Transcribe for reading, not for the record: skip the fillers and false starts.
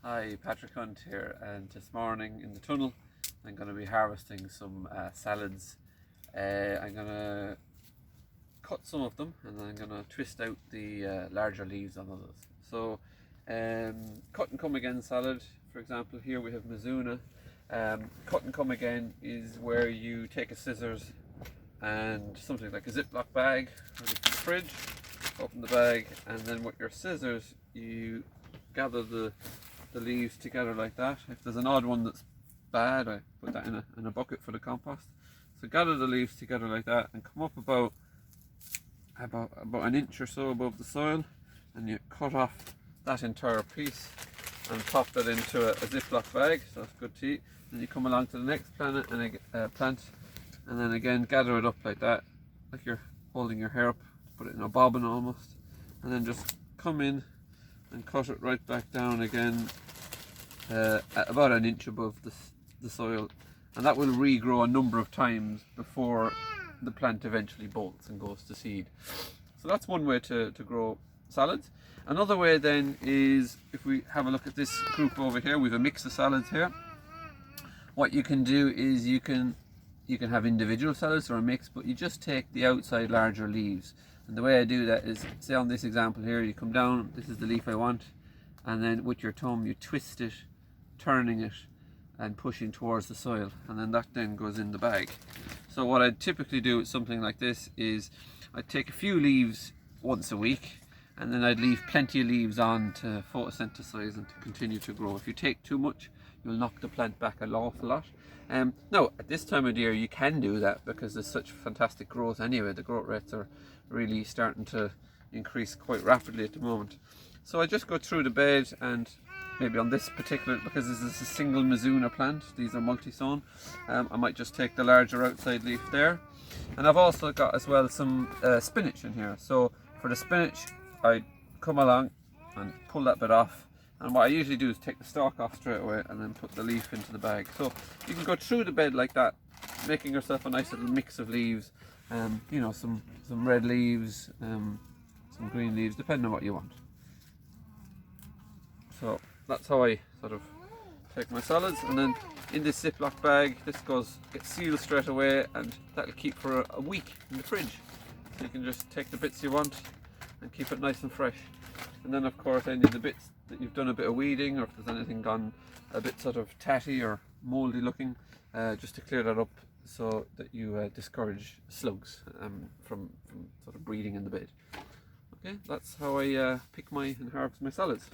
Hi, Patrick Hunt here, and this morning in the tunnel I'm going to be harvesting some salads. I'm going to cut some of them and then I'm going to twist out the larger leaves on others. So cut and come again salad, for example, here we have Mizuna. Cut and come again is where you take a scissors and something like a Ziploc bag ready from the fridge, open the bag, and then with your scissors you gather the leaves together like that. If there's an odd one that's bad, I put that in a bucket for the compost. So gather the leaves together like that and come up about an inch or so above the soil, and you cut off that entire piece and pop that into a Ziploc bag, so that's good to eat. Then you come along to the next plant and then again gather it up like that, like you're holding your hair up, put it in a bobbin almost, and then just come in and cut it right back down again at about an inch above the soil, and that will regrow a number of times before the plant eventually bolts and goes to seed. So that's one way to grow salads. Another way then is, if we have a look at this group over here, we have a mix of salads here. What you can do is you can have individual salads or a mix, but you just take the outside larger leaves. And the way I do that is, say on this example here, you come down, this is the leaf I want, and then with your thumb you twist it, turning it and pushing towards the soil, and then that then goes in the bag. So what I typically do with something like this is I'd take a few leaves once a week, and then I'd leave plenty of leaves on to photosynthesize and to continue to grow. If you take too much, you'll knock the plant back an awful lot. Now, at this time of the year, you can do that because there's such fantastic growth anyway. The growth rates are really starting to increase quite rapidly at the moment. So I just go through the bed, and maybe on this particular, because this is a single Mizuna plant, these are multi-sown, I might just take the larger outside leaf there. And I've also got as well some spinach in here. So for the spinach, I come along and pull that bit off, and what I usually do is take the stalk off straight away and then put the leaf into the bag. So you can go through the bed like that, making yourself a nice little mix of leaves. You know, some red leaves, some green leaves, depending on what you want. So that's how I sort of take my salads, and then in this Ziploc bag, this gets sealed straight away, and that'll keep for a week in the fridge. So you can just take the bits you want and keep it nice and fresh. And then of course any of the bits that you've done a bit of weeding, or if there's anything gone a bit sort of tatty or mouldy looking, just to clear that up so that you discourage slugs from sort of breeding in the bed. Okay, that's how I pick and harvest my salads.